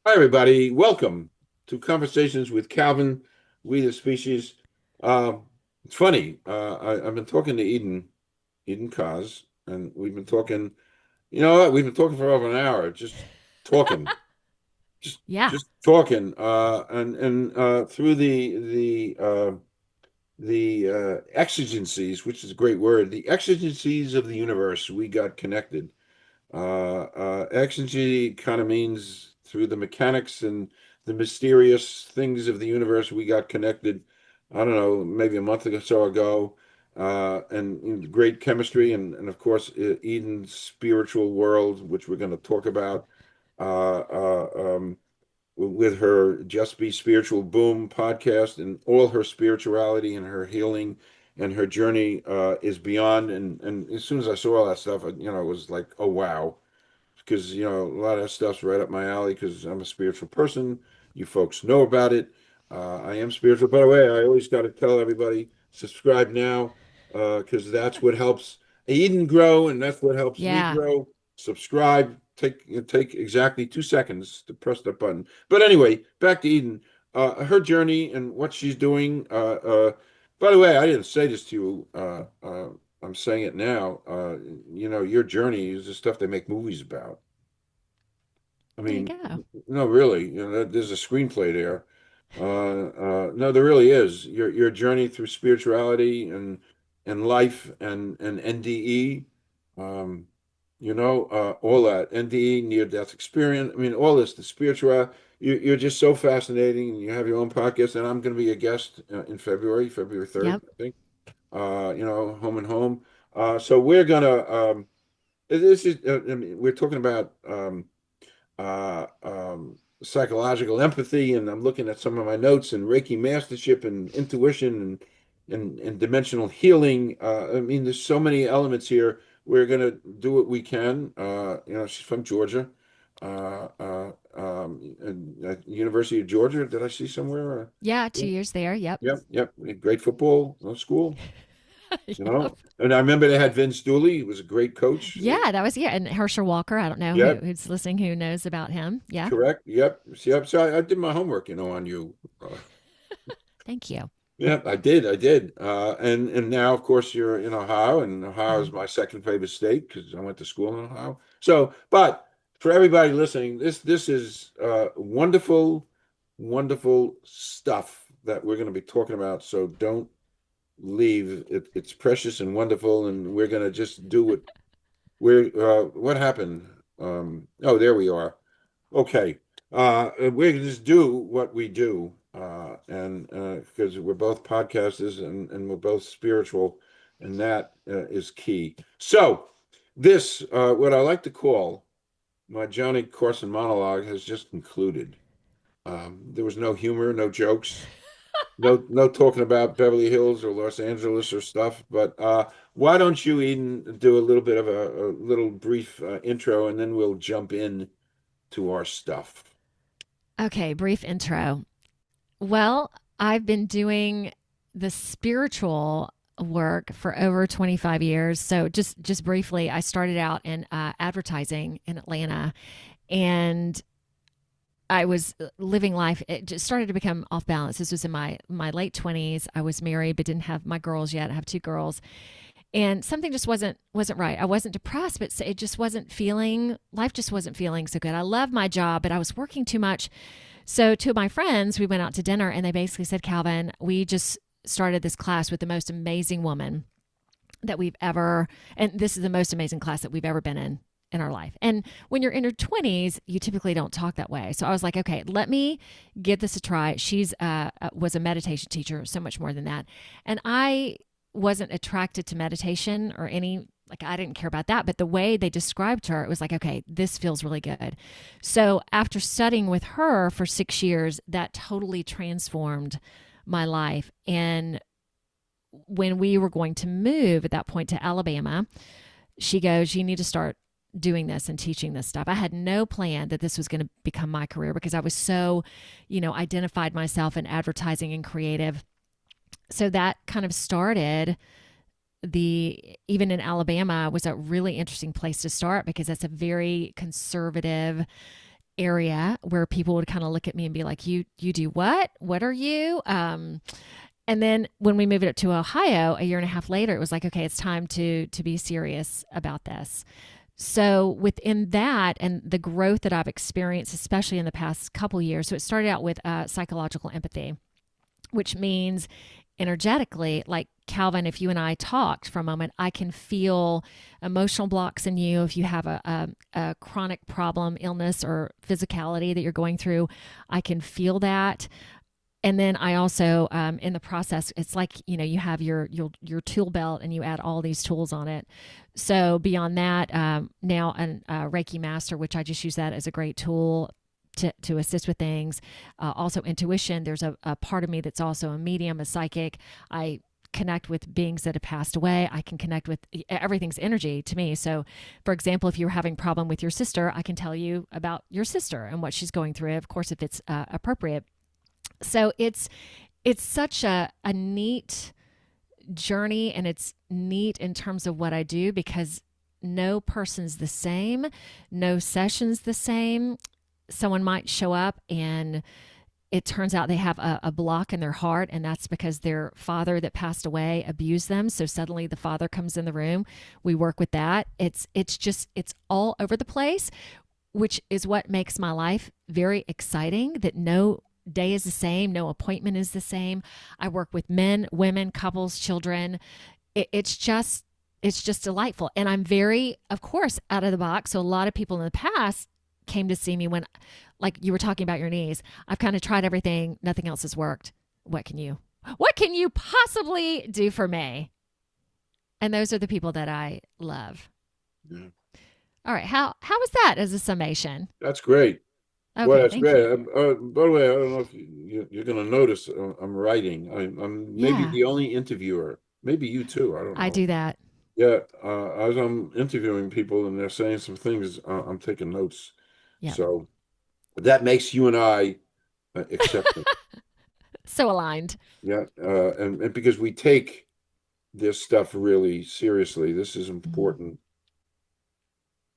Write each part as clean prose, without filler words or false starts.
Hi, everybody. Welcome to Conversations with Calvin, We the Species. Uh, it's funny. I've been talking to Eden Koz, and we've been talking. You know what? We've been talking for over an hour, just talking, just Yeah. just talking. And through the exigencies, which is a great word, the exigencies of the universe, we got connected. Exigency kind of means through the mechanics and the mysterious things of the universe, we got connected. I don't know, maybe a month or so ago, and great chemistry, and of course, Eden's spiritual world, which we're going to talk about. Uh, uh, um, with her Just Be Spiritual Boom podcast and all her spirituality and her healing and her journey is beyond. And as soon as I saw all that stuff, it was like, oh, wow. Because, a lot of that stuff's right up my alley because I'm a spiritual person. You folks know about it. I am spiritual. By the way, I always got to tell everybody subscribe now because that's what helps Eden grow and that's what helps me Yeah. grow. Subscribe. Take exactly 2 seconds to press that button. But anyway, back to Eden. Her journey and what she's doing. By the way, I didn't say this to you. I'm saying it now. Your journey is the stuff they make movies about. I There you mean, go. no, really, there's a screenplay there. No, there really is. Your journey through spirituality and life and NDE, um, all that NDE, near death experience. I mean, all this, the spiritual. You're just so fascinating, and you have your own podcast. And I'm going to be a guest in February 3rd, Yep. I think. Home and home. So we're gonna. This is. I mean, we're talking about. Psychological empathy, and I'm looking at some of my notes and Reiki mastership and intuition and dimensional healing. I mean, there's so many elements here. We're gonna do what we can. She's from Georgia, and University of Georgia. Did I see somewhere? Yeah. Yeah, 2 years there. Yep. yep. Great football school. Yep. And I remember they had Vince Dooley. He was a great coach. Yeah. That was, yeah. And Herschel Walker. I don't know Yep, who's listening, who knows about him. Yeah. correct. Yep. So I did my homework, on you. Thank you. Yeah, I did. And now, of course, you're in Ohio, and Ohio is Mhm. my second favorite state because I went to school in Ohio. So, but for everybody listening, this is wonderful, wonderful stuff that we're going to be talking about. So don't leave. It's precious and wonderful, and we're going to just do what happened? Oh, there we are. Okay. We can just do what we do. And because we're both podcasters and we're both spiritual, and that is key. So, what I like to call my Johnny Carson monologue, has just concluded. There was no humor, no jokes, no talking about Beverly Hills or Los Angeles or stuff. But why don't you, Eden, do a little bit of a little brief intro, and then we'll jump in to our stuff. Okay. Brief intro. Well, I've been doing the spiritual work for over 25 years. So just briefly, I started out in advertising in Atlanta, and I was living life. It just started to become off balance. This was in my late 20s. I was married, but didn't have my girls yet. I have two girls, and something just wasn't right. I wasn't depressed, but it just wasn't feeling. Life just wasn't feeling so good. I loved my job, but I was working too much. So two of my friends, we went out to dinner, and they basically said, "Calvin, we just started this class with the most amazing woman that we've ever, and this is the most amazing class that we've ever been in our life." And when you're in your 20s, you typically don't talk that way. So I was like, okay, let me give this a try. She's was a meditation teacher, so much more than that. And I wasn't attracted to meditation or any, like, I didn't care about that, but the way they described her, it was like, okay, this feels really good. So after studying with her for 6 years, that totally transformed my life. And when we were going to move at that point to Alabama, she goes, "You need to start doing this and teaching this stuff." I had no plan that this was going to become my career because I was so, identified myself in advertising and creative. So that kind of started even in Alabama was a really interesting place to start because that's a very conservative area where people would kind of look at me and be like, you do what? What are you? And then when we moved it up to Ohio a year and a half later, it was like, okay, it's time to be serious about this. So within that and the growth that I've experienced, especially in the past couple years, so it started out with psychological empathy, which means energetically, like Calvin, if you and I talked for a moment, I can feel emotional blocks in you. If you have a chronic problem, illness, or physicality that you're going through, I can feel that. And then I also, in the process, it's like, you have your tool belt and you add all these tools on it. So beyond that, now a Reiki master, which I just use that as a great tool to assist with things. Also intuition. There's a part of me that's also a medium, a psychic. I connect with beings that have passed away. I can connect with everything's energy to me. So for example, if you're having a problem with your sister, I can tell you about your sister and what she's going through, of course, if it's appropriate. So it's such a neat journey, and it's neat in terms of what I do because no person's the same, no session's the same. Someone might show up and it turns out they have a block in their heart, and that's because their father that passed away abused them. So suddenly the father comes in the room. We work with that. It's all over the place, which is what makes my life very exciting, that no day is the same, no appointment is the same. I work with men, women, couples, children. It's just delightful. And I'm very, of course, out of the box. So a lot of people in the past came to see me when, like you were talking about your knees, I've kind of tried everything. Nothing else has worked. What can you possibly do for me? And those are the people that I love. Yeah. All right. How was that as a summation? That's great. Okay, Well, that's thank great. you. By the way, I don't know if you're going to notice I'm writing. I'm maybe Yeah, the only interviewer. Maybe you too. I don't I know. do that. Yeah, as I'm interviewing people and they're saying some things, I'm taking notes. Yep. So that makes you and I accepting. So aligned. Yeah, and because we take this stuff really seriously, this is Mhm. important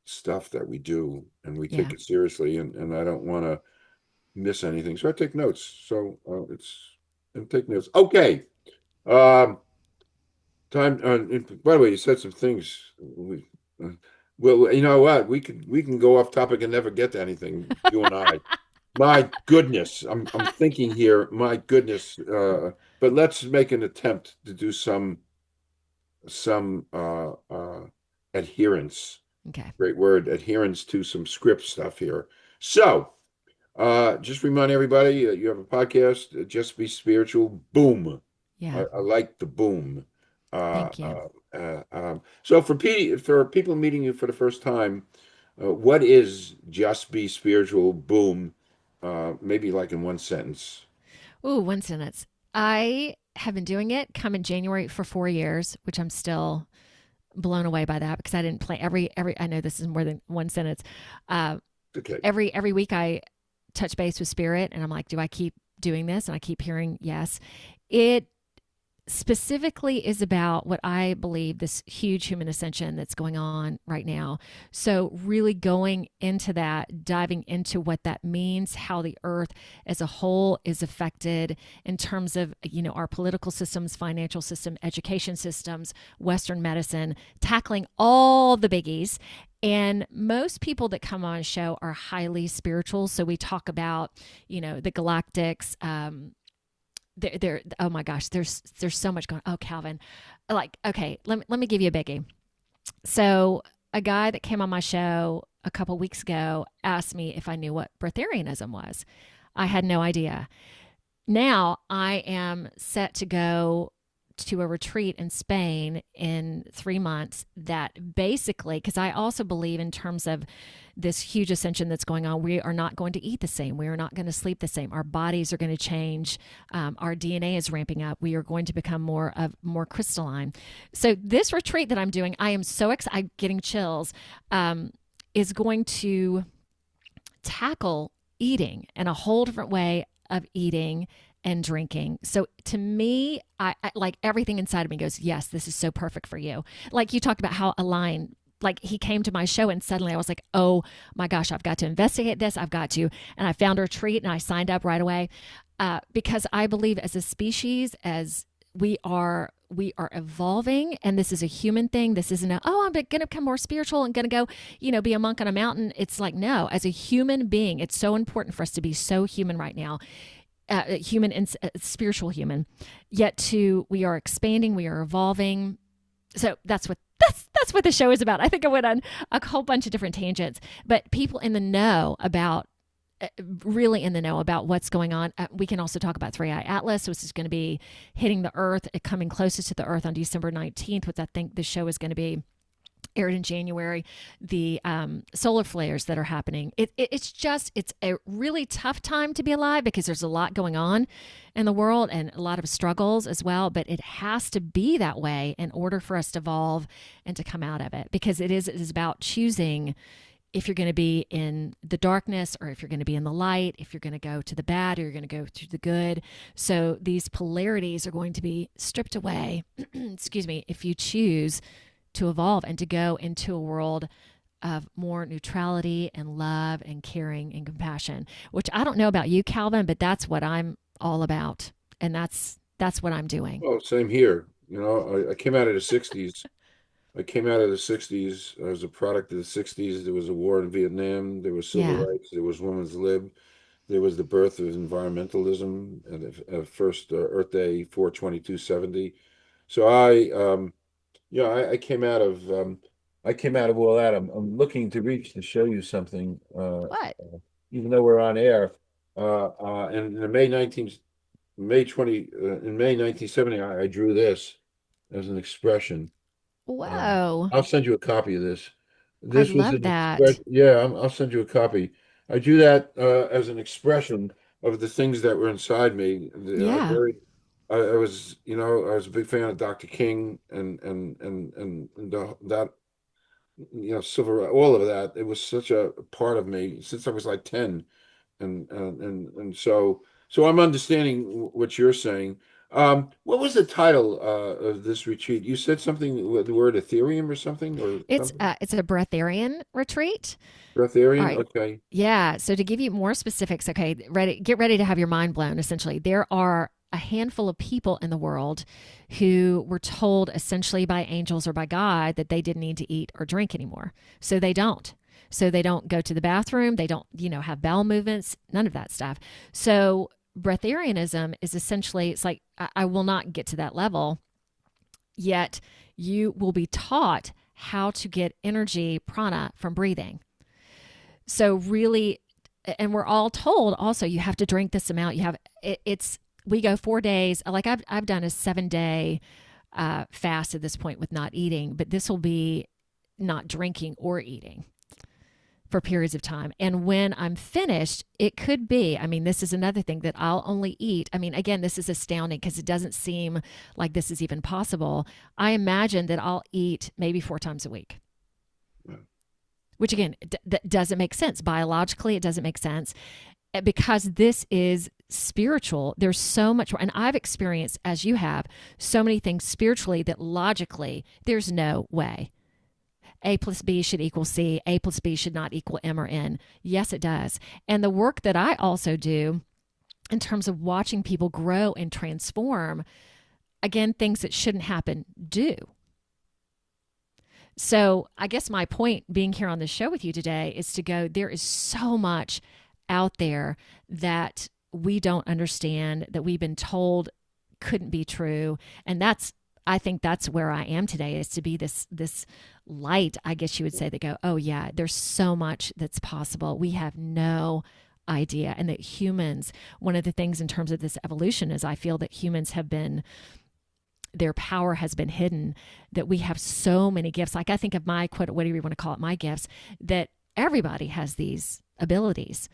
stuff that we do, and we take Yeah. it seriously, and I don't want to miss anything. So I take notes. So and take notes. Okay. Um, time. By the way, you said some things. Uh, well, you know what? We can go off topic and never get to anything. You and I. My goodness, I'm thinking here. My goodness. But let's make an attempt to do some adherence. Okay. Great word, adherence to some script stuff here. So. Just remind everybody you have a podcast, Just Be Spiritual. Boom. Yeah. I like the boom. Thank you. So for people meeting you for the first time, what is Just Be Spiritual? Boom. Maybe like in one sentence. Ooh, one sentence. I have been doing it come in January for 4 years, which I'm still blown away by that because I didn't play every I know this is more than one sentence. Uh, Okay. every week I touch base with spirit and I'm like, do I keep doing this? And I keep hearing yes. It specifically is about what I believe this huge human ascension that's going on right now. So really going into that, diving into what that means, how the earth as a whole is affected in terms of, our political systems, financial system, education systems, Western medicine, tackling all the biggies. And most people that come on a show are highly spiritual. So we talk about, the galactics, oh my gosh, there's so much going on. Oh, Calvin, like, okay, let me give you a biggie. So a guy that came on my show a couple weeks ago asked me if I knew what breatharianism was. I had no idea. Now I am set to go to a retreat in Spain in 3 months that basically, because I also believe in terms of this huge ascension that's going on, we are not going to eat the same. We are not going to sleep the same. Our bodies are going to change. Our DNA is ramping up. We are going to become more crystalline. So this retreat that I'm doing, I am so excited, I'm getting chills, is going to tackle eating and a whole different way of eating and drinking. So to me, I like everything inside of me goes, yes, this is so perfect for you. Like you talked about how aligned like he came to my show and suddenly I was like, oh my gosh, I've got to investigate this. I've got to. And I found a retreat and I signed up right away because I believe as a species, as we are evolving, and this is a human thing. This isn't I'm going to become more spiritual and going to go, be a monk on a mountain. It's like, no, as a human being, it's so important for us to be so human right now. Human and spiritual human, yet we are expanding, we are evolving. So that's what the show is about. I think I went on a whole bunch of different tangents, but people in the know about, really in the know about what's going on. We can also talk about 3i Atlas, which is going to be hitting the earth, coming closest to the earth on December 19th, which I think the show is going to be aired in January. The solar flares that are happening. It's a really tough time to be alive because there's a lot going on in the world and a lot of struggles as well, but it has to be that way in order for us to evolve and to come out of it, because it is about choosing if you're going to be in the darkness or if you're going to be in the light, if you're going to go to the bad or you're going to go to the good. So these polarities are going to be stripped away, excuse me, if you choose to evolve and to go into a world of more neutrality and love and caring and compassion, which I don't know about you, Calvin, but that's what I'm all about. And that's what I'm doing. Oh, same here. I came out of the 60s. I came out of the 60s. I was a product of the 60s. There was a war in Vietnam. There was civil Yeah. rights. There was women's lib. There was the birth of environmentalism and the first Earth Day 4/22/70. So I came out of all that. I'm looking to reach to show you something. What? Even though we're on air, and in May 1970, I drew this as an expression. Whoa. I'll send you a copy of this. I'd This was love an that. expression. Yeah, I'll send you a copy. I do that as an expression of the things that were inside me. Yeah. I was, I was a big fan of Dr. King and that, civil rights, all of that. It was such a part of me since I was like 10, and so I'm understanding what you're saying. What was the title of this retreat? You said something with the word Ethereum or something or something? It's a breatharian retreat. All Breatharian? right. Okay. Yeah. So to give you more specifics, okay, get ready to have your mind blown. Essentially, there are a handful of people in the world who were told essentially by angels or by God that they didn't need to eat or drink anymore. So they don't. So they don't go to the bathroom. They don't, have bowel movements, none of that stuff. So breatharianism is essentially, it's like, I will not get to that level, yet you will be taught how to get energy, prana, from breathing. So really, and we're all told also you have to drink this amount. We go 4 days. Like I've done a 7-day fast at this point with not eating, but this will be not drinking or eating for periods of time. And when I'm finished, it could be, this is another thing that I'll only eat. Again, this is astounding because it doesn't seem like this is even possible. I imagine that I'll eat maybe 4 times a week. Which again, that doesn't make sense. Biologically, it doesn't make sense because this is spiritual. There's so much more. And I've experienced, as you have, so many things spiritually that logically, there's no way. A plus B should equal C. A plus B should not equal M or N. Yes, it does. And the work that I also do in terms of watching people grow and transform, again, things that shouldn't happen do. So I guess my point being here on the show with you today is to go, there is so much out there that we don't understand, that we've been told couldn't be true. And I think that's where I am today, is to be this light, I guess you would say, that go, oh yeah, there's so much that's possible. We have no idea. And that humans, one of the things in terms of this evolution is I feel that humans have been, their power has been hidden, that we have so many gifts. Like I think of my, whatever you want to call it, my gifts, that everybody has these abilities.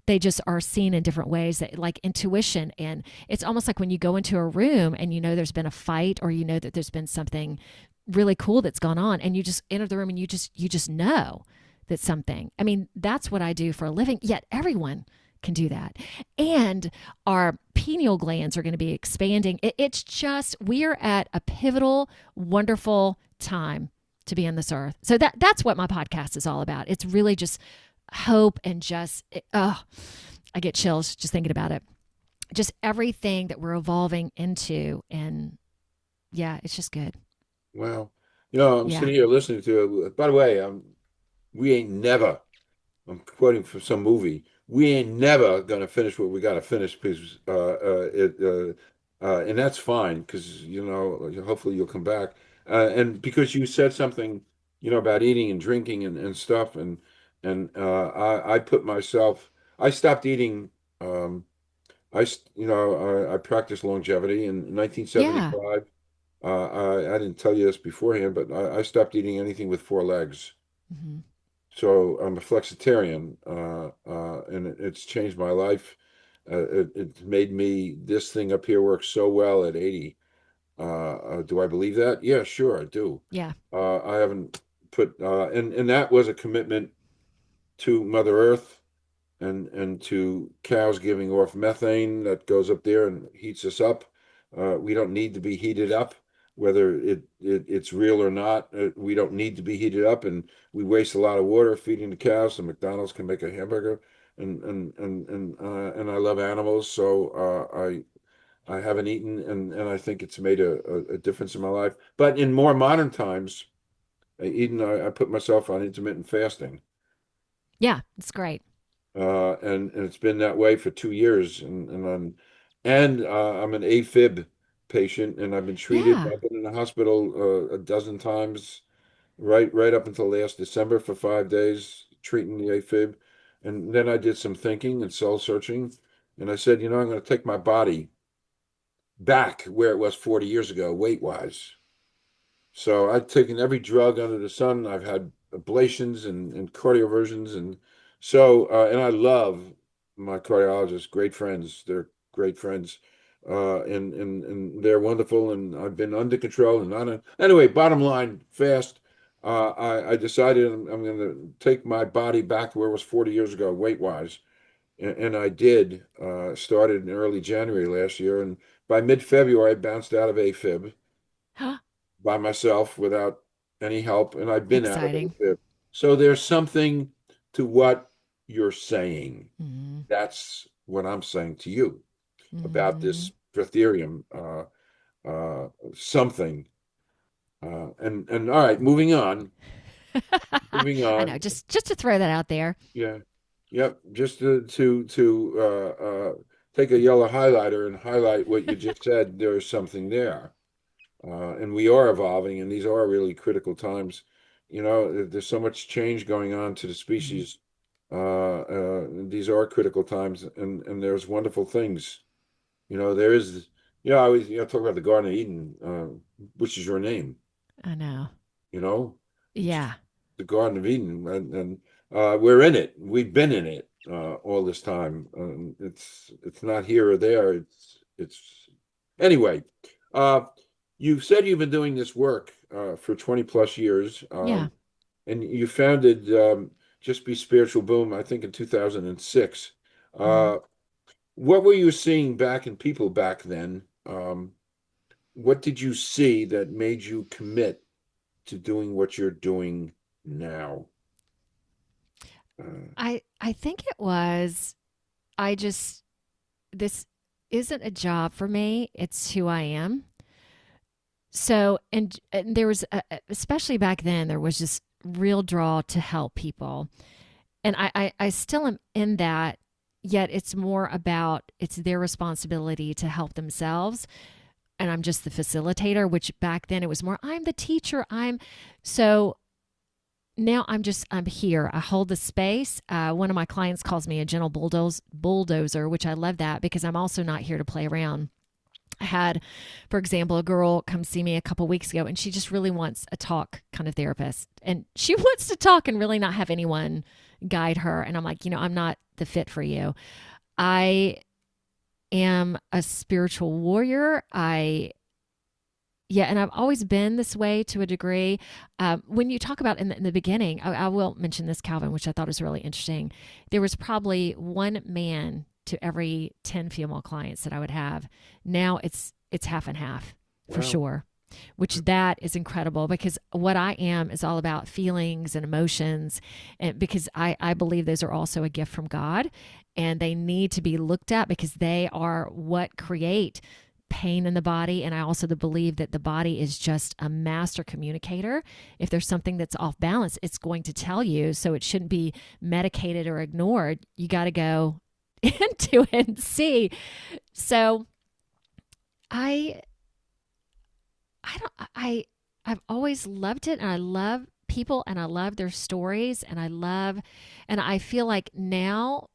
They just are seen in different ways, that, like intuition. And it's almost like when you go into a room and there's been a fight, or that there's been something really cool that's gone on, and you just enter the room and you just know that something. That's what I do for a living, yet everyone can do that. And our pineal glands are going to be expanding. It's just, we are at a pivotal, wonderful time to be on this earth. So that's what my podcast is all about. It's really just hope and just, I get chills just thinking about it. Just everything that we're evolving into. And yeah, it's just good. Well, you know, I'm Yeah. sitting here listening to it. By the way, we ain't never, I'm quoting from some movie, we ain't never gonna finish what we gotta finish because and that's fine because you know hopefully you'll come back and because you said something you know about eating and drinking and stuff and I put myself I stopped eating you know I practiced longevity in Yeah. 1975. I didn't tell you this beforehand, but I stopped eating anything with four legs. Mm-hmm. So I'm a flexitarian, and it's changed my life. It made me, this thing up here works so well at 80. Do I believe that? Yeah, sure, I do. Yeah. I haven't put, and that was a commitment to Mother Earth and to cows giving off methane that goes up there and heats us up. We don't need to be heated up, whether it's real or not. We don't need to be heated up, and we waste a lot of water feeding the cows. So McDonald's can make a hamburger, and I love animals, so I haven't eaten, and I think it's made a difference in my life. But in more modern times, I put myself on intermittent fasting. Yeah. It's great. And it's been that way for 2 years, and I'm an AFib patient, and I've been treated. Yeah. I've been in the hospital a dozen times, right up until last December for 5 days, treating the AFib, and then I did some thinking and soul searching, and I said, you know, I'm going to take my body back where it was 40 years ago, weight wise. So I've taken every drug under the sun. I've had ablations and cardioversions, and so and I love my cardiologists, great friends. They're great friends, and they're wonderful. And I've been under control and not anyway. Bottom line, fast. I decided I'm going to take my body back to where it was 40 years ago, weight wise, and I did. Started in early January last year, and by mid-February, I bounced out of AFib by myself without any help, and I've been out of Exciting. it. So there's something to what you're saying. Mm-hmm. That's what I'm saying to you about Mm-hmm. this Ethereum something. And all right, moving on. Moving I know. on. Just to throw that out there. Yeah. Yep. Just to take a yellow highlighter and highlight what you just said. There's something there. And we are evolving, and these are really critical times. You know, there's so much change going on to the Mm-hmm. species. These are critical times, and there's wonderful things. You know, there is. Yeah, I always talk about the Garden of Eden, which is your name. I know. You know, it's Yeah. the Garden of Eden, and we're in it. We've been in it all this time. It's not here or there. It's anyway. Uh, you said you've been doing this work for 20 plus years, Yeah. and you founded Just Be Spiritual Boom, I think in 2006. Mm-hmm. Uh, what were you seeing back in people back then? What did you see that made you commit to doing what you're doing now? Uh, I think it was I just this isn't a job for me. It's who I am. So and there was especially back then there was just real draw to help people. And I still am in that, yet it's more about it's their responsibility to help themselves. And I'm just the facilitator, which back then it was more, I'm the teacher. So now I'm here. I hold the space. One of my clients calls me a gentle bulldozer, which I love that because I'm also not here to play around. I had, for example, a girl come see me a couple weeks ago, and she just really wants a talk kind of therapist. And she wants to talk and really not have anyone guide her. And I'm like, I'm not the fit for you. I am a spiritual warrior. Yeah, and I've always been this way to a degree. When you talk about in the beginning, I will mention this, Calvin, which I thought was really interesting. There was probably one man to every 10 female clients that I would have. Now it's half and half for wow. sure. which that is incredible because what I am is all about feelings and emotions. And because I believe those are also a gift from God and they need to be looked at because they are what create pain in the body. And I also believe that the body is just a master communicator. If there's something that's off balance, it's going to tell you. So it shouldn't be medicated or ignored. You got to go into it and see. So I've always loved it, and I love people, and I love their stories, and I feel like now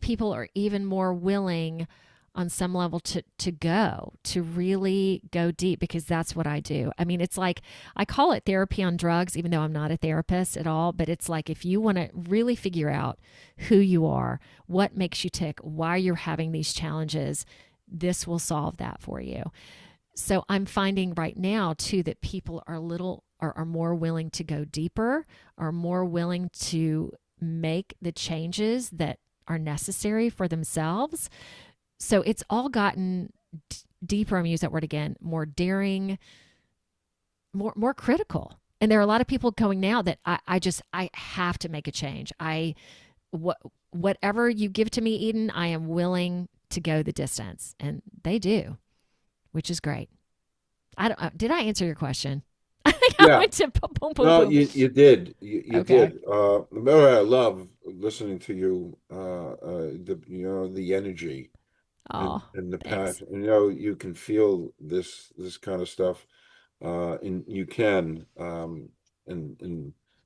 people are even more willing on some level to really go deep, because that's what I do. I mean, it's like, I call it therapy on drugs, even though I'm not a therapist at all, but it's like, if you want to really figure out who you are, what makes you tick, why you're having these challenges, this will solve that for you. So I'm finding right now too, that people are more willing to go deeper, are more willing to make the changes that are necessary for themselves. So it's all gotten deeper. I'm going to use that word again, more daring, more critical. And there are a lot of people going now that I have to make a change. Whatever you give to me, Eden, I am willing to go the distance. And they do, which is great. Did I answer your question? I think I went to boom, boom, No, boom. you did. You Okay. did. I love listening to you, the energy Oh, and the thanks. passion. You can feel this kind of stuff. And you can. And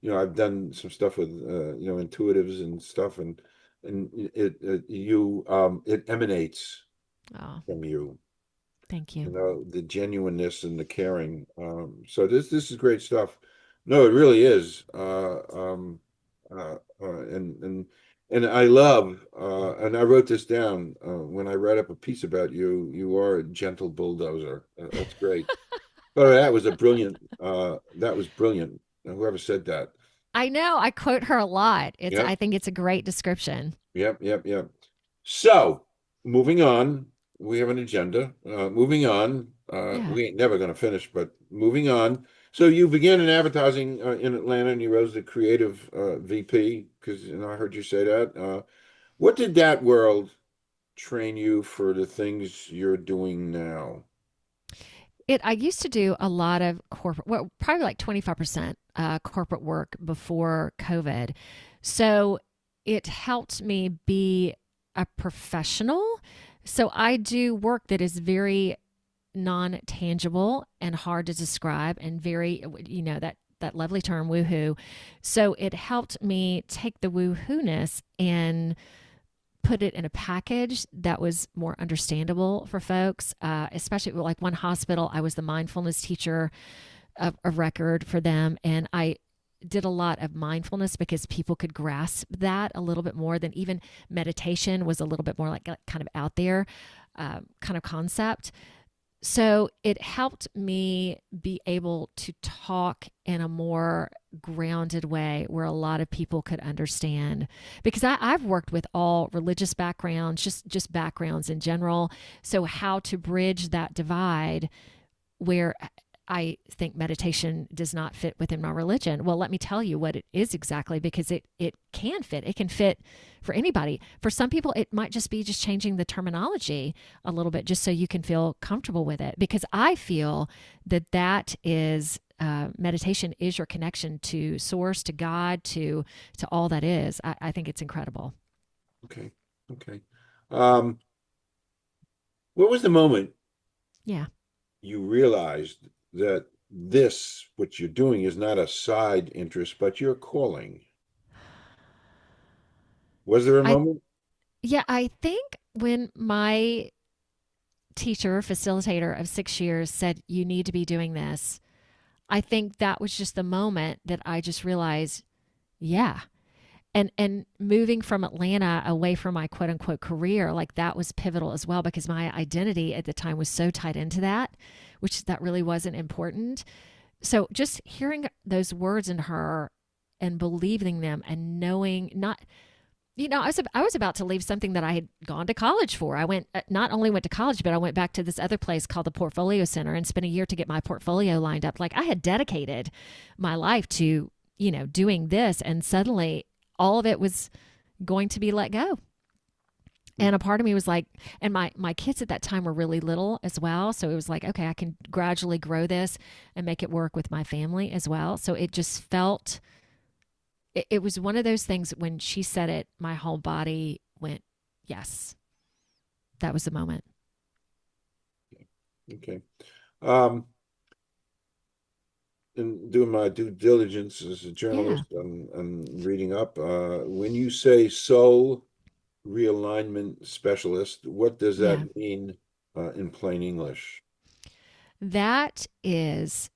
I've done some stuff with intuitives and stuff, and it emanates Oh, from you. thank you. The genuineness and the caring. So this is great stuff. No, it really is. And I love, and I wrote this down when I read up a piece about you. You are a gentle bulldozer. That's great. But that was brilliant. Whoever said that. I know. I quote her a lot. Yep, I think it's a great description. yep. So, moving on, we have an agenda. Moving on, Yeah. we ain't never going to finish, but moving on. So, you began in advertising in Atlanta, and you rose to creative VP because I heard you say that. What did that world train you for the things you're doing now? I used to do a lot of corporate, well, probably like 25% corporate work before COVID. So it helped me be a professional. So I do work that is very non-tangible and hard to describe and very, that lovely term woohoo. So it helped me take the woohoo-ness and put it in a package that was more understandable for folks, especially like one hospital. I was the mindfulness teacher of record for them. And I did a lot of mindfulness because people could grasp that a little bit more than even meditation was a little bit more like kind of out there kind of concept. So it helped me be able to talk in a more grounded way where a lot of people could understand. Because I've worked with all religious backgrounds, just backgrounds in general. So how to bridge that divide where I think meditation does not fit within my religion. Well, let me tell you what it is exactly, because it can fit. It can fit for anybody. For some people, it might just be just changing the terminology a little bit just so you can feel comfortable with it. Because I feel that is meditation is your connection to source, to God, to all that is. I think it's incredible. Okay. Um, what was the moment Yeah. you realized that what you're doing, is not a side interest, but your calling? Was there a I moment? yeah, I think when my teacher, facilitator of 6 years said, you need to be doing this, I think that was just the moment that I just realized, yeah. And moving from Atlanta away from my quote unquote career, like that was pivotal as well, because my identity at the time was so tied into that, which that really wasn't important. So just hearing those words in her and believing them and knowing, not I was about to leave something that I had gone to college for. I went not only went to college, but I went back to this other place called the Portfolio Center and spent a year to get my portfolio lined up. Like I had dedicated my life to, doing this, and suddenly all of it was going to be let go. And a part of me was like, and my kids at that time were really little as well. So it was like, okay, I can gradually grow this and make it work with my family as well. So it just felt, it was one of those things when she said it, my whole body went, yes, that was the moment. Okay. In doing my due diligence as a Yeah. journalist, I'm reading up. When you say soul realignment specialist, what does Yeah. that mean in plain English? That is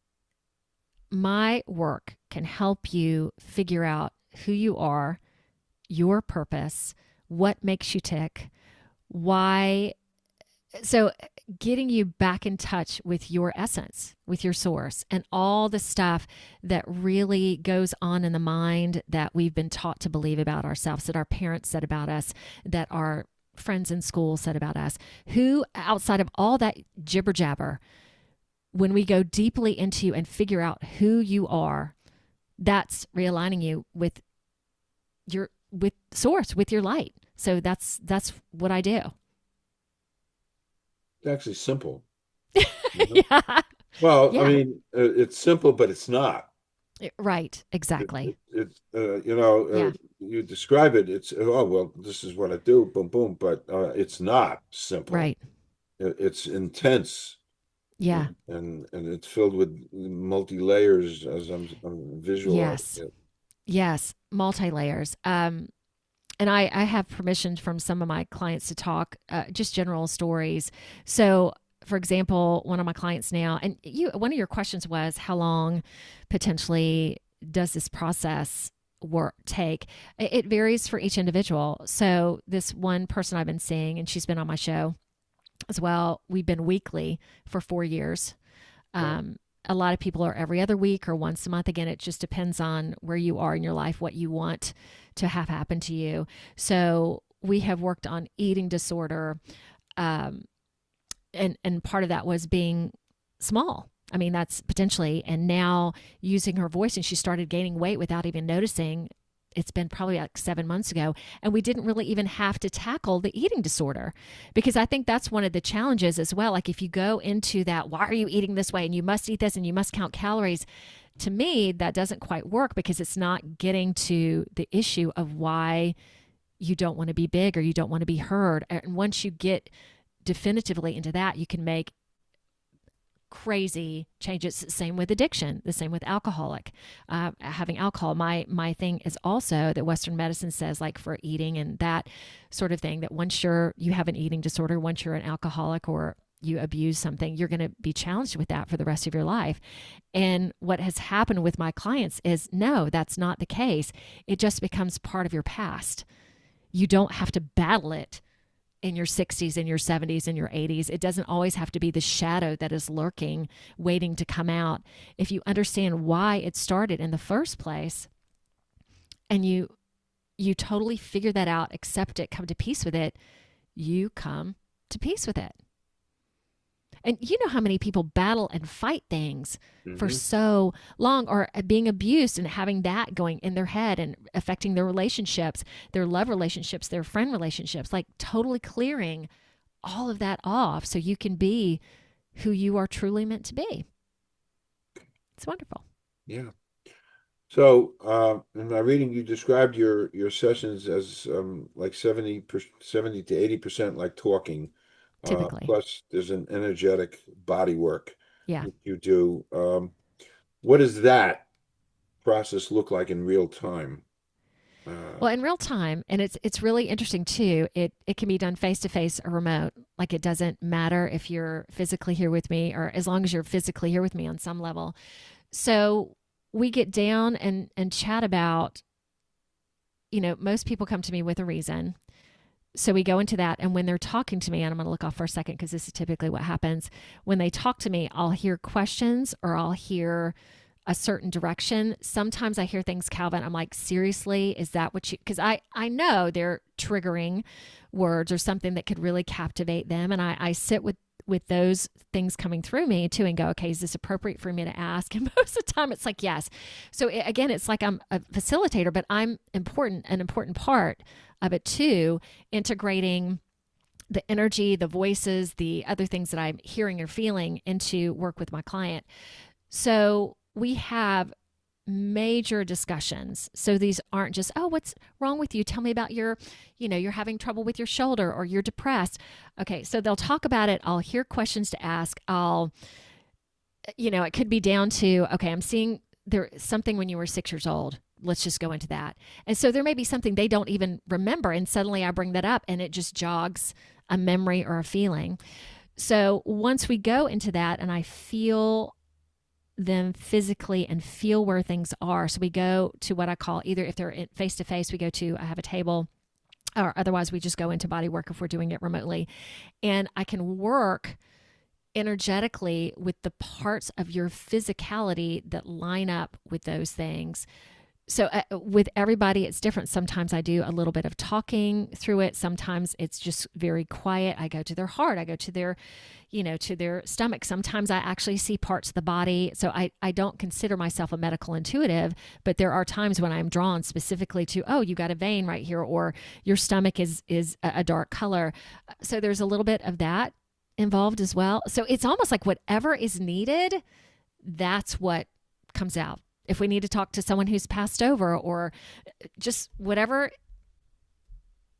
my work can help you figure out who you are, your purpose, what makes you tick, why. So, getting you back in touch with your essence, with your source, and all the stuff that really goes on in the mind that we've been taught to believe about ourselves, that our parents said about us, that our friends in school said about us, who outside of all that jibber jabber, when we go deeply into you and figure out who you are, that's realigning you with with source, with your light. So that's what I do. It's actually simple. You know? Yeah. Well, I Yeah. mean, it's simple, but it's not. Right. Exactly. It's Yeah. you describe it. It's oh well, this is what I do. Boom, boom. But it's not simple. Right. It's intense, Yeah. and it's filled with multi layers as I'm visualizing Yes. it. Yes. Multi layers. And I have permission from some of my clients to talk just general stories. So, for example, one of my clients now, and one of your questions was how long potentially does this process work take? It varies for each individual. So, this one person I've been seeing, and she's been on my show as well. We've been weekly for 4 years. Wow. A lot of people are every other week or once a month. Again, it just depends on where you are in your life, what you want to have happen to you. So we have worked on eating disorder, um, and part of that was being small. I mean, that's potentially, and now using her voice, and she started gaining weight without even noticing. It's been probably like 7 months ago, and we didn't really even have to tackle the eating disorder, because I think that's one of the challenges as well. Like if you go into that, why are you eating this way, and you must eat this, and you must count calories, to me that doesn't quite work, because it's not getting to the issue of why you don't want to be big or you don't want to be heard. And once you get definitively into that, you can make crazy changes. Same with addiction, the same with having alcohol. My thing is also that Western medicine says, like for eating and that sort of thing, that once you have an eating disorder, once you're an alcoholic or you abuse something, you're going to be challenged with that for the rest of your life. And what has happened with my clients is, no, that's not the case. It just becomes part of your past. You don't have to battle it in your 60s, in your 70s, in your 80s. It doesn't always have to be the shadow that is lurking, waiting to come out. If you understand why it started in the first place, and you totally figure that out, accept it, come to peace with it, you come to peace with it. And you know how many people battle and fight things for Hmm. so long, or being abused and having that going in their head and affecting their relationships, their love relationships, their friend relationships, like totally clearing all of that off so you can be who you are truly meant to be. It's wonderful. Yeah. So in my reading, you described your sessions as like 70 to 80% like talking. Typically. Plus, there's an energetic body work Yeah. that you do. What does that process look like in real time? Uh, Well, in real time, and it's really interesting too. It can be done face to face or remote. Like it doesn't matter if you're physically here with me, or as long as you're physically here with me on some level. So we get down and chat about, most people come to me with a reason. So we go into that, and when they're talking to me, and I'm going to look off for a second because this is typically what happens when they talk to me. I'll hear questions, or I'll hear a certain direction. Sometimes I hear things, Calvin, I'm like, seriously, is that what you, because I know they're triggering words or something that could really captivate them. And I sit with those things coming through me too and go, okay, is this appropriate for me to ask? And most of the time it's like, yes. So again, it's like I'm a facilitator, but I'm an important part of it too, integrating the energy, the voices, the other things that I'm hearing or feeling into work with my client. So we have major discussions. So these aren't just, oh, what's wrong with you? Tell me about you're having trouble with your shoulder or you're depressed. Okay, so they'll talk about it. I'll hear questions to ask. It could be down to, okay, I'm seeing there something when you were 6 years old. Let's just go into that. And so there may be something they don't even remember. And suddenly I bring that up and it just jogs a memory or a feeling. So once we go into that and I feel them physically and feel where things are. So we go to what I call, either if they're face to face, I have a table, or otherwise we just go into body work if we're doing it remotely. And I can work energetically with the parts of your physicality that line up with those things. So with everybody, it's different. Sometimes I do a little bit of talking through it. Sometimes it's just very quiet. I go to their heart. I go to their stomach. Sometimes I actually see parts of the body. So I don't consider myself a medical intuitive, but there are times when I'm drawn specifically to, oh, you got a vein right here, or your stomach is a dark color. So there's a little bit of that involved as well. So it's almost like whatever is needed, that's what comes out. If we need to talk to someone who's passed over or just whatever,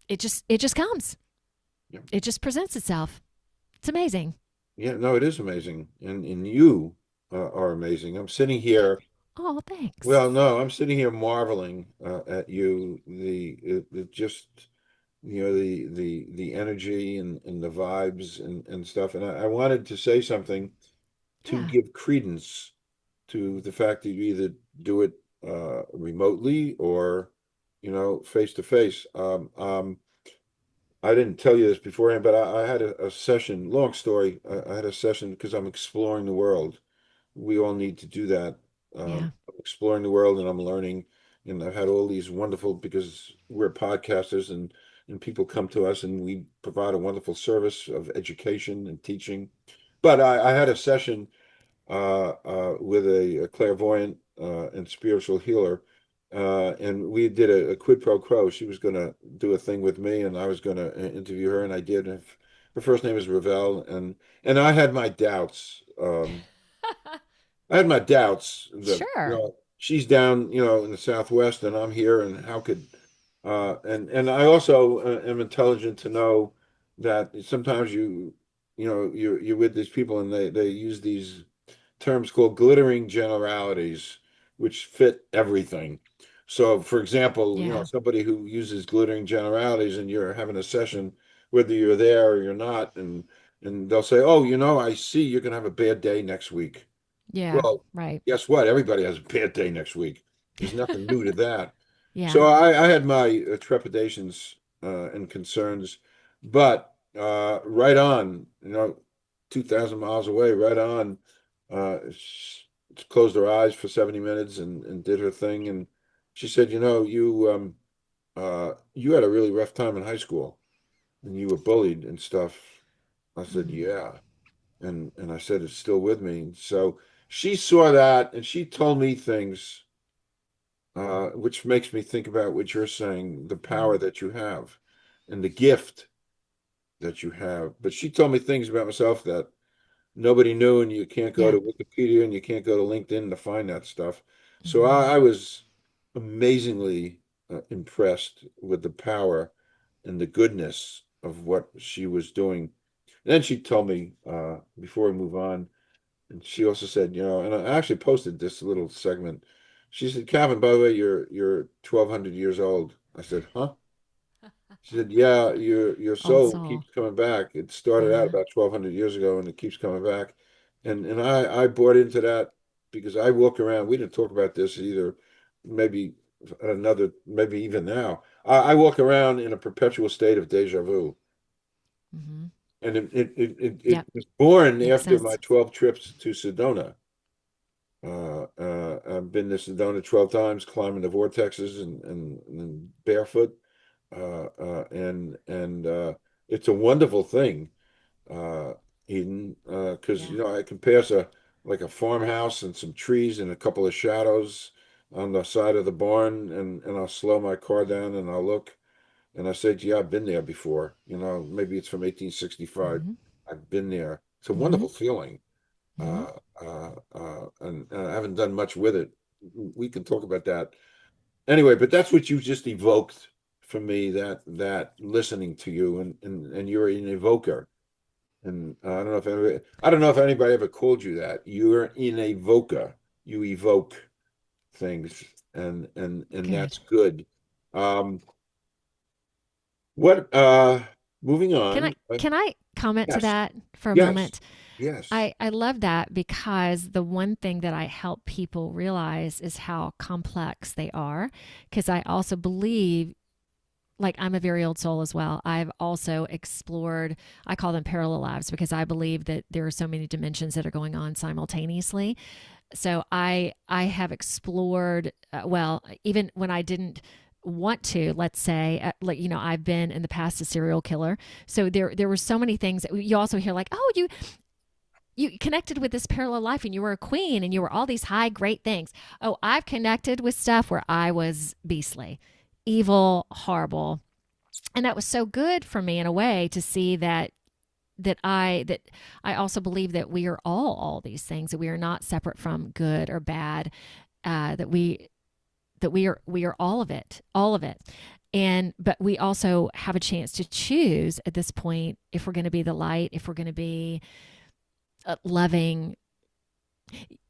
it just comes. Yeah. It just presents itself. It's amazing. Yeah, no, it is amazing. And you are amazing. I'm sitting here. Oh, thanks. Well, no, I'm sitting here marveling at you. Just the energy and the vibes and stuff. And I wanted to say something to Yeah. give credence to the fact that you either do it remotely or face to face. I didn't tell you this beforehand, but I had a session. Long story. I had a session because I'm exploring the world. We all need to do that. Yeah. I'm exploring the world and I'm learning. And I've had all these wonderful, because we're podcasters and people come to us and we provide a wonderful service of education and teaching. But I had a session with a clairvoyant and spiritual healer. And we did a quid pro quo. She was going to do a thing with me, and I was going to interview her, and I did. And her first name is Ravel, and I had my doubts. I had my doubts that Sure. she's down in the Southwest, and I'm here, and how could and I also am intelligent to know that sometimes you're with these people, and they use these terms called glittering generalities, which fit everything. So, for example, Yeah. somebody who uses glittering generalities and you're having a session, whether you're there or you're not, and they'll say, "Oh, I see you're going to have a bad day next week." Yeah. Well, Right. guess what? Everybody has a bad day next week. There's nothing new to that. So Yeah. I had my trepidations and concerns, but right on, 2,000 miles away, right on. She closed her eyes for 70 minutes and did her thing. And she said, you had a really rough time in high school and you were bullied and stuff. I said, Mm. yeah. And I said, it's still with me. So she saw that and she told me things, which makes me think about what you're saying, the Mm. power that you have and the gift that you have. But she told me things about myself that nobody knew, and you can't go Yeah. to Wikipedia and you can't go to LinkedIn to find that stuff. So Mm-hmm. I was amazingly impressed with the power and the goodness of what she was doing. And then she told me before we move on, and she also said, and I actually posted this little segment. She said, "Calvin, by the way, you're 1,200 years old." I said, "Huh?" She said, "Yeah, your Old soul soul. keeps coming back. It started out Uh-huh. about 1,200 years ago, and it keeps coming back." And I bought into that because I walk around. We didn't talk about this either. Maybe maybe even now. I walk around in a perpetual state of deja vu, Mm-hmm. and it Yep. was born Makes after my sense. 12 trips to Sedona. I've been to Sedona 12 times, climbing the vortexes and barefoot. And it's a wonderful thing, uh, Eden, because Yeah. I can pass a like a farmhouse and some trees and a couple of shadows on the side of the barn, and I'll slow my car down and I'll look and I say, "Gee, I've been there before." Maybe it's from 1865. Mm-hmm. I've been there. It's a Mm-hmm. wonderful feeling, Mm-hmm. and I haven't done much with it. We can talk about that anyway, but that's what you just evoked for me, that listening to you, and you're an evoker. And I don't know if anybody ever called you that. You're an evoker. You evoke things, and Good. that's good. Um, what moving Can I on. can I comment to Yes, that for a yes, moment? yes. I love that because the one thing that I help people realize is how complex they are. Because I also believe, like, I'm a very old soul as well. I've also explored, I call them parallel lives because I believe that there are so many dimensions that are going on simultaneously. So I have explored, well, even when I didn't want to, let's say, like, I've been in the past a serial killer. So there were so many things that you also hear, like, oh, you connected with this parallel life and you were a queen and you were all these high great things. Oh, I've connected with stuff where I was beastly, evil, horrible. And that was so good for me in a way to see that I also believe that we are all these things, that we are not separate from good or bad, that we are all of it. And but we also have a chance to choose at this point if we're going to be the light, if we're going to be loving.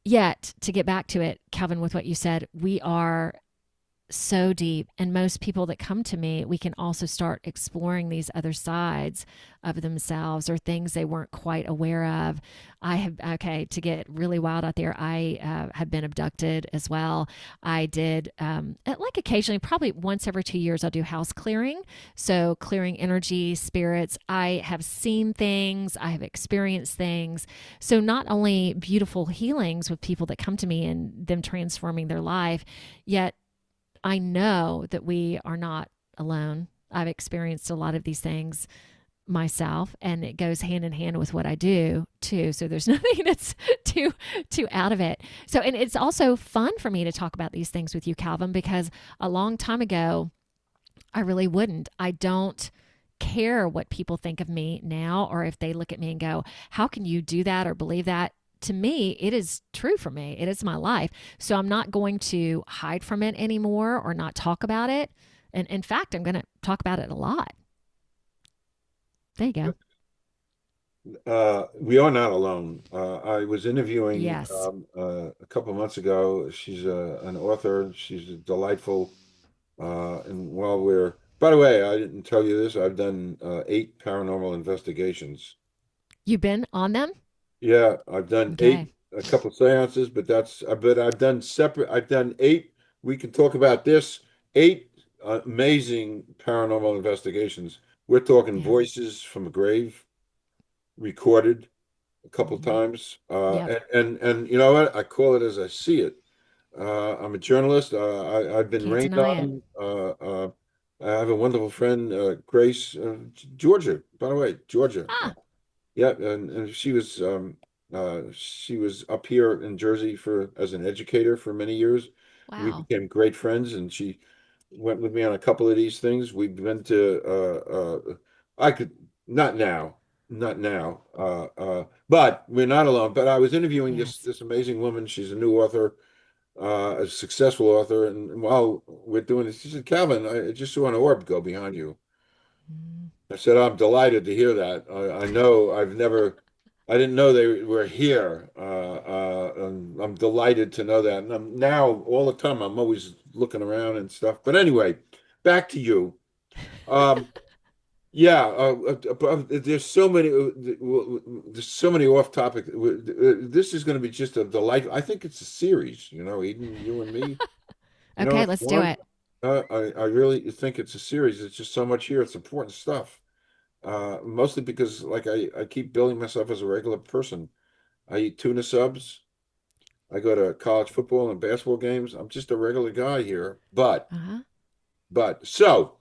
Yet, to get back to it, Calvin, with what you said, we are so deep. And most people that come to me, we can also start exploring these other sides of themselves or things they weren't quite aware of. Okay, to get really wild out there, I have been abducted as well. I did, like occasionally, probably once every 2 years, I'll do house clearing. So, clearing energy, spirits. I have seen things, I have experienced things. So, not only beautiful healings with people that come to me and them transforming their life, yet I know that we are not alone. I've experienced a lot of these things myself, and it goes hand in hand with what I do too. So there's nothing that's too out of it. So, and it's also fun for me to talk about these things with you, Calvin, because a long time ago I really wouldn't. I don't care what people think of me now, or if they look at me and go, how can you do that or believe that? To me, it is true for me. It is my life. So I'm not going to hide from it anymore or not talk about it. And in fact, I'm going to talk about it a lot. There you go. We are not alone. I was interviewing Yes. a couple of months ago. She's an author. She's delightful. And while we're, by the way, I didn't tell you this. I've done 8 paranormal investigations. You've been on them? Yeah, I've done Okay. 8, a couple seances, but I've done separate. I've done 8. We can talk about this. 8 amazing paranormal investigations. We're talking Yeah. voices from a grave recorded a couple Mm-hmm. times. Yep. And you know what? I call it as I see it. I'm a journalist. I've been Can't rained deny it. on. I have a wonderful friend, Grace, Georgia, by the way, Georgia. Ah, Yeah, and she was up here in Jersey for as an educator for many years. We wow. became great friends, and she went with me on a couple of these things. We've been to I could not now, not now, but we're not alone. But I was interviewing Yes. this amazing woman. She's a new author, a successful author, and while we're doing this, she said, "Calvin, I just saw an orb go behind you." Mm. I said, I'm delighted to hear that. I know I didn't know they were here. And I'm delighted to know that. And now, all the time, I'm always looking around and stuff. But anyway, back to you. Um, yeah, there's so many off topic. This is going to be just a delight. I think it's a series, Eden, you and me. Okay, It's let's do one. it. I really think it's a series. It's just so much here. It's important stuff. Mostly because like I keep billing myself as a regular person. I eat tuna subs. I go to college football and basketball games. I'm just a regular guy here. So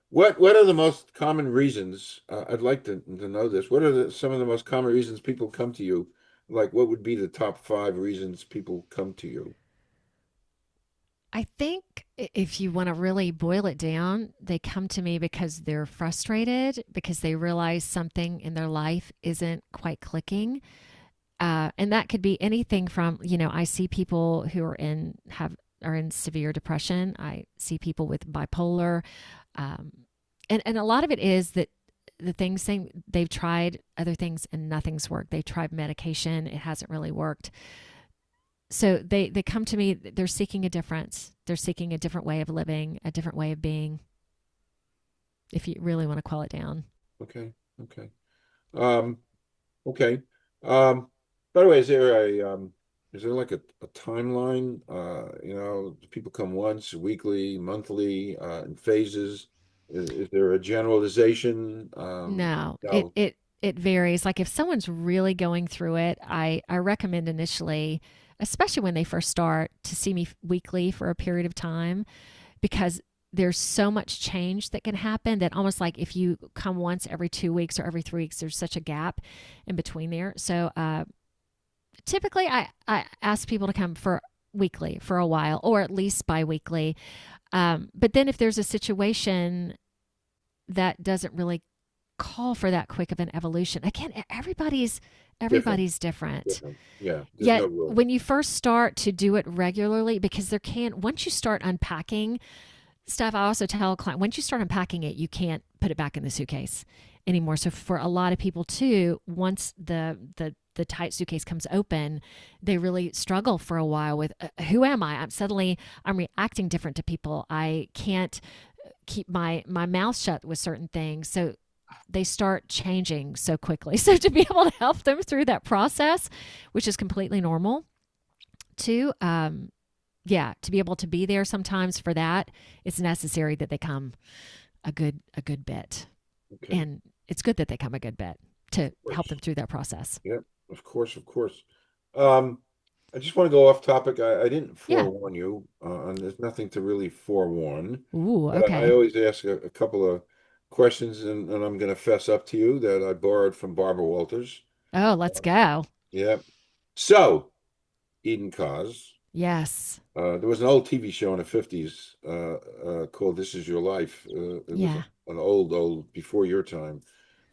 what are the most common reasons? I'd like to know this. What are some of the most common reasons people come to you? Like, what would be the top 5 reasons people come to you? I think if you want to really boil it down, they come to me because they're frustrated, because they realize something in their life isn't quite clicking. And that could be anything from, I see people who are in severe depression. I see people with bipolar. Um, and a lot of it is that the things saying they've tried other things and nothing's worked. They tried medication, it hasn't really worked. So they come to me, they're seeking a difference. They're seeking a different way of living, a different way of being, if you really want to quell it down. Okay. Okay. Um, okay. Um, by the way, is there like a timeline? Do people come once, weekly, monthly, in phases? Is there a generalization? No, No. it varies. Like if someone's really going through it, I recommend initially, especially when they first start, to see me weekly for a period of time, because there's so much change that can happen that almost like if you come once every 2 weeks or every 3 weeks, there's such a gap in between there. So typically I ask people to come for weekly for a while, or at least bi-weekly. But then if there's a situation that doesn't really call for that quick of an evolution, again, Different. everybody's different. Different. Yeah. There's no Yet rule. when you first start to do it regularly, because once you start unpacking stuff, I also tell a client, once you start unpacking it, you can't put it back in the suitcase anymore. So for a lot of people too, once the tight suitcase comes open, they really struggle for a while with who am I? I'm reacting different to people. I can't keep my mouth shut with certain things. So they start changing so quickly. So to be able to help them through that process, which is completely normal, to to be able to be there sometimes for that, it's necessary that they come a good bit. Okay. And it's good that they come a good bit to Of help them course. through that process. Yeah. Of course. Of course. Um, I just want to go off topic. I didn't Yeah. forewarn you, and there's nothing to really forewarn. Ooh, But I okay. always ask a couple of questions, and I'm going to fess up to you that I borrowed from Barbara Walters. Oh, let's go. Yeah. So, Eden Kaz. Yes. There was an old TV show in the 50s called This Is Your Life. It was Yeah. an old, before your time.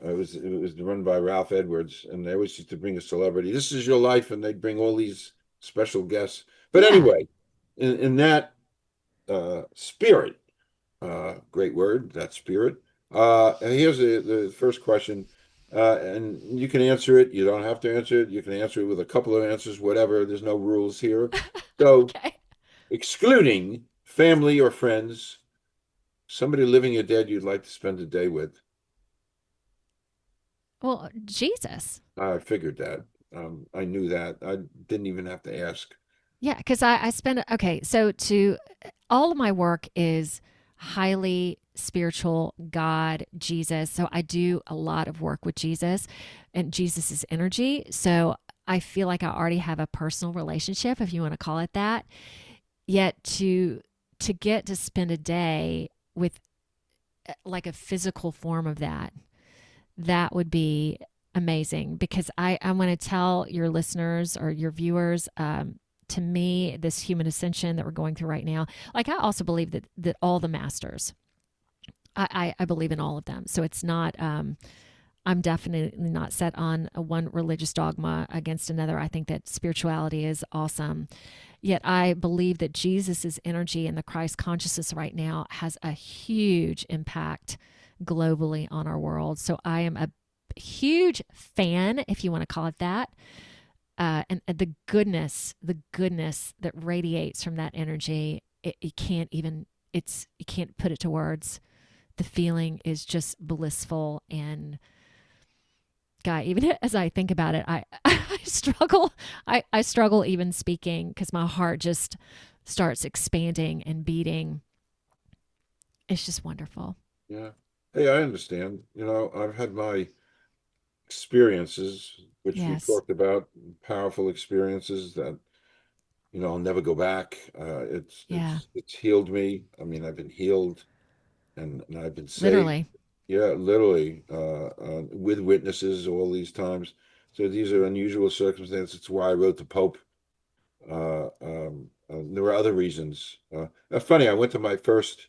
It was run by Ralph Edwards, and they always used to bring a celebrity. This is your life, and they'd bring all these special guests. But Yeah. anyway, in that spirit, great word, that spirit. And here's the first question, and you can answer it. You don't have to answer it. You can answer it with a couple of answers, whatever. There's no rules here. So, Okay. excluding family or friends, somebody living or dead you'd like to spend a day with. Well, Jesus. I figured that. I knew that. I didn't even have to ask. Yeah, because I spend, okay, so to all of my work is highly spiritual, God, Jesus. So I do a lot of work with Jesus and Jesus's energy. So I feel like I already have a personal relationship, if you want to call it that. Yet to get to spend a day with like a physical form of that would be amazing, because I want to tell your listeners or your viewers, to me, this human ascension that we're going through right now, like I also believe that all the masters, I believe in all of them. So it's not, I'm definitely not set on a one religious dogma against another. I think that spirituality is awesome. Yet I believe that Jesus's energy and the Christ consciousness right now has a huge impact globally on our world. So I am a huge fan, if you want to call it that. And the goodness that radiates from that energy, you can't even, you can't put it to words. The feeling is just blissful. And guy, even as I think about it, I struggle. I struggle even speaking, because my heart just starts expanding and beating. It's just wonderful. Yeah. Hey, I understand. I've had my experiences, which we Yes. talked about, powerful experiences that I'll never go back. Yeah. It's healed me. I mean, I've been healed and I've been saved. Literally. Yeah, literally, with witnesses all these times. So these are unusual circumstances. It's why I wrote the Pope. There were other reasons. Funny, I went to my first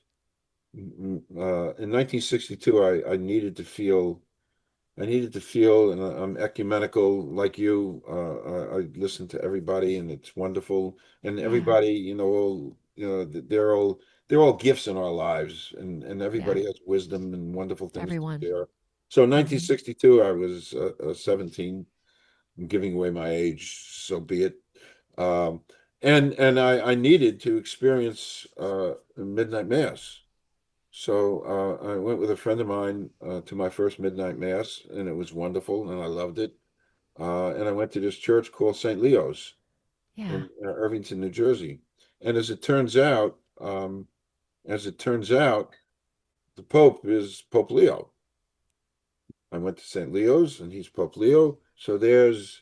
in 1962. I needed to feel. I needed to feel, and I'm ecumenical like you. I listen to everybody, and it's wonderful. And Yeah. everybody, they're all gifts in our lives, and Yeah. everybody has wisdom and wonderful things to Everyone. share. So, in Hmm. 1962, I was 17. I'm giving away my age, so be it. Um, and I needed to experience midnight mass. So I went with a friend of mine to my first midnight mass, and it was wonderful, and I loved it. And I went to this church called St. Leo's Yeah. in Irvington, New Jersey. And as it turns out, the Pope is Pope Leo. I went to St. Leo's, and he's Pope Leo. So there's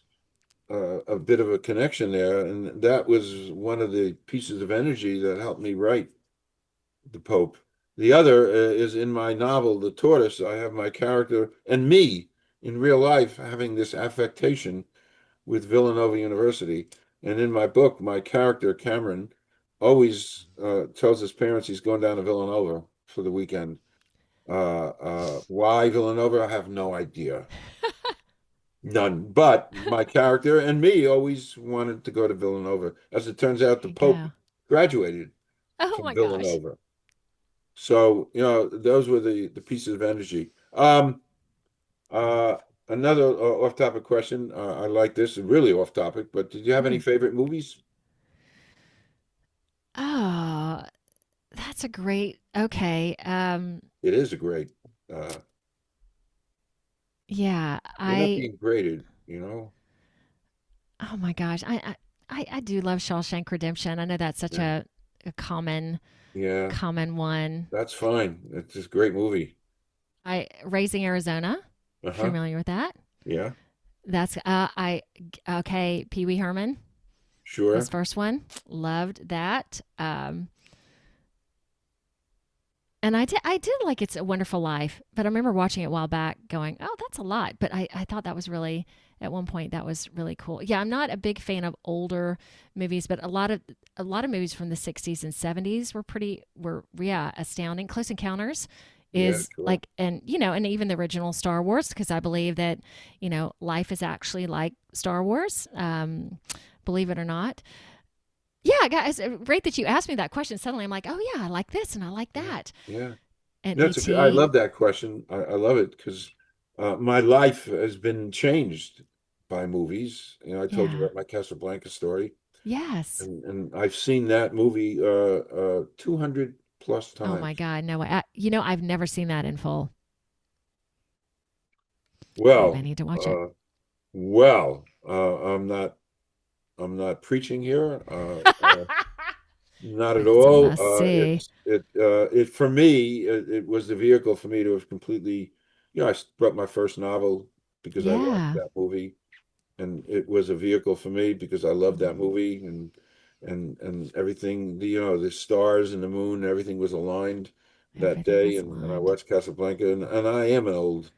a bit of a connection there, and that was one of the pieces of energy that helped me write the Pope. The other is in my novel, The Tortoise. I have my character and me in real life having this affectation with Villanova University. And in my book, my character, Cameron, always tells his parents he's going down to Villanova for the weekend. Why Villanova? I have no idea. None. But my character and me always wanted to go to Villanova. As it turns out, There the you Pope go. graduated Oh from my gosh. Villanova. So, those were the pieces of energy. Uh, Another off-topic question. I like this, really off topic, but did you have any Hmm. favorite movies? Oh, that's a great. Okay. It is a great, uh, Yeah. they're not I. being graded. Oh my gosh. I do love Shawshank Redemption. I know that's such Yeah. a common Yeah, common one. that's fine. It's just a great movie. I Raising Arizona. Uh-huh. Familiar with that? Yeah, That's I okay. Pee Wee Herman. His sure. first one. Loved that. And I did like It's a Wonderful Life, but I remember watching it a while back going, oh, that's a lot. But I thought that was really, at one point, that was really cool. Yeah, I'm not a big fan of older movies, but a lot of movies from the 60s and 70s were yeah, astounding. Close Encounters Yeah, is sure. like, and even the original Star Wars, because I believe that, life is actually like Star Wars, believe it or not. Yeah, guys, great that you asked me that question. Suddenly I'm like, oh, yeah, I like this and I like Yeah, that. yeah. And I E.T. love that question. I love it because my life has been changed by movies. I told you Yeah. about my Casablanca story, Yes. and I've seen that movie 200 plus Oh my times. God. No way. I've never seen that in full. Maybe I Well, need to watch it. uh, I'm not preaching here. Not at It's a all. must see. It for me. It was the vehicle for me to have completely. I wrote my first novel because I watched Yeah. that movie, and it was a vehicle for me because I loved that movie, and everything. The stars and the moon, everything was aligned that Everything day, was and I aligned. watched Casablanca, and I am an old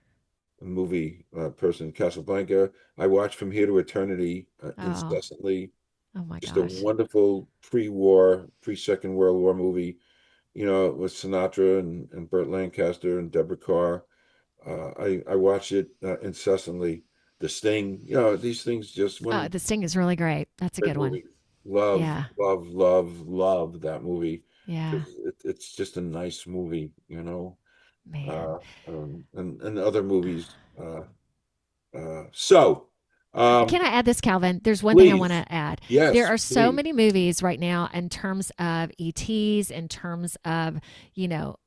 movie person. Casablanca, I watched From Here to Eternity Oh, incessantly. oh my Just a gosh. wonderful pre-war, pre-Second World War movie, with Sinatra and Burt Lancaster and Deborah Carr. I watch it incessantly. The Sting, these things just when The Sting is really great. That's a great good one. movie. Love, Yeah. love, love, love that movie Yeah. because it's just a nice movie. Man. Uh, and other movies. So, Can um, I add this, Calvin? There's one thing I want please, to add. There yes, are so please. many movies right now in terms of ETs, in terms of, you know,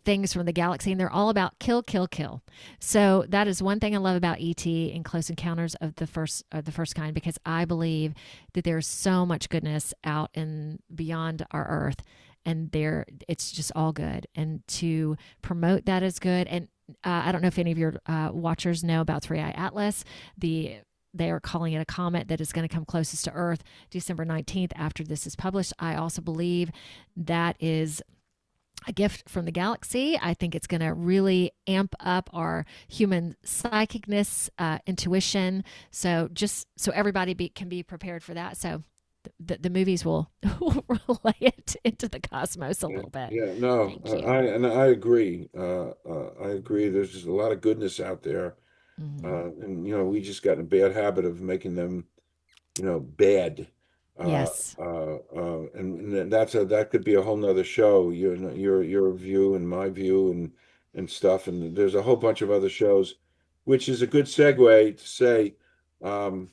things from the galaxy, and they're all about kill, kill, kill. So that is one thing I love about ET and Close Encounters of the first kind, because I believe that there's so much goodness out and beyond our Earth, and it's just all good. And to promote that is good. And I don't know if any of your watchers know about Three Eye Atlas, the they are calling it a comet that is going to come closest to Earth December 19th after this is published. I also believe that is a gift from the galaxy. I think it's going to really amp up our human psychicness, intuition. So just so everybody can be prepared for that. So the movies will relay it into the cosmos a Yeah, little bit. yeah, no, Thank you. I agree. I agree. There's just a lot of goodness out there, Mm-hmm. and we just got in a bad habit of making them, bad. Yes. And that could be a whole nother show. Your view and my view and stuff. And there's a whole bunch of other shows, which is a good segue to say, um,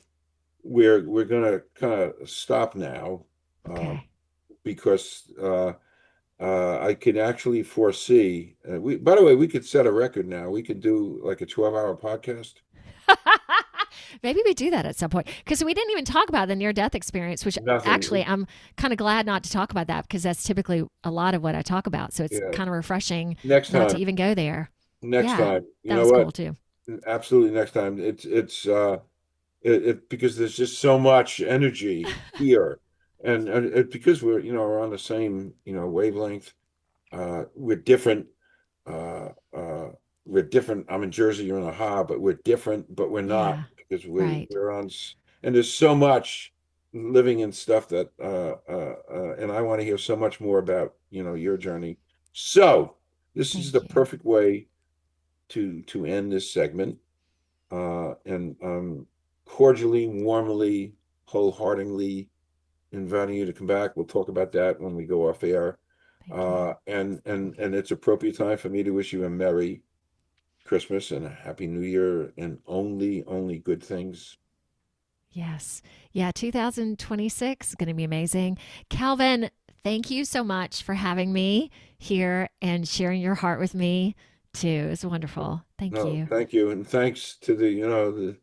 we're gonna kind of stop now, Okay. because I can actually foresee. By the way, we could set a record now. We could do like a 12-hour podcast. Maybe we do that at some point because we didn't even talk about the near death experience, which actually Nothing. I'm kind of glad not to talk about that because that's typically a lot of what I talk about. So it's Yeah. kind of refreshing Next not to time. even go there. Next Yeah, time. You that know was what? cool too. Absolutely next time. Because there's just so much energy here, and because we're on the same wavelength. We're different. Uh, uh, we're different. I'm in Jersey, you're in Ohio, but we're different, but we're not Yeah, because right. we're and there's so much living in stuff that, and I want to hear so much more about, your journey. So this is the Thank you. perfect way to end this segment. And cordially, warmly, wholeheartedly inviting you to come back. We'll talk about that when we go off air. Thank you. And it's appropriate time for me to wish you a Merry Christmas and a Happy New Year and only good things. Yes. Yeah, 2026 is going to be amazing. Calvin, thank you so much for having me here and sharing your heart with me too. It's wonderful. Thank No, you. thank you, and thanks to the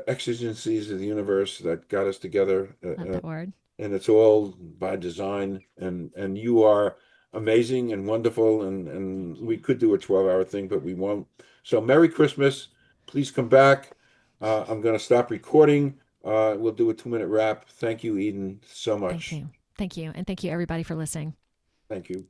exigencies of the universe that got us together. Love that word. And it's all by design, and you are amazing and wonderful, and Thank you. we could do a 12-hour thing, but we won't. So Merry Christmas. Please come back. I'm going to stop recording. We'll do a 2-minute wrap. Thank you, Eden, so Thank much. you. Thank you. And thank you, everybody, for listening. Thank you.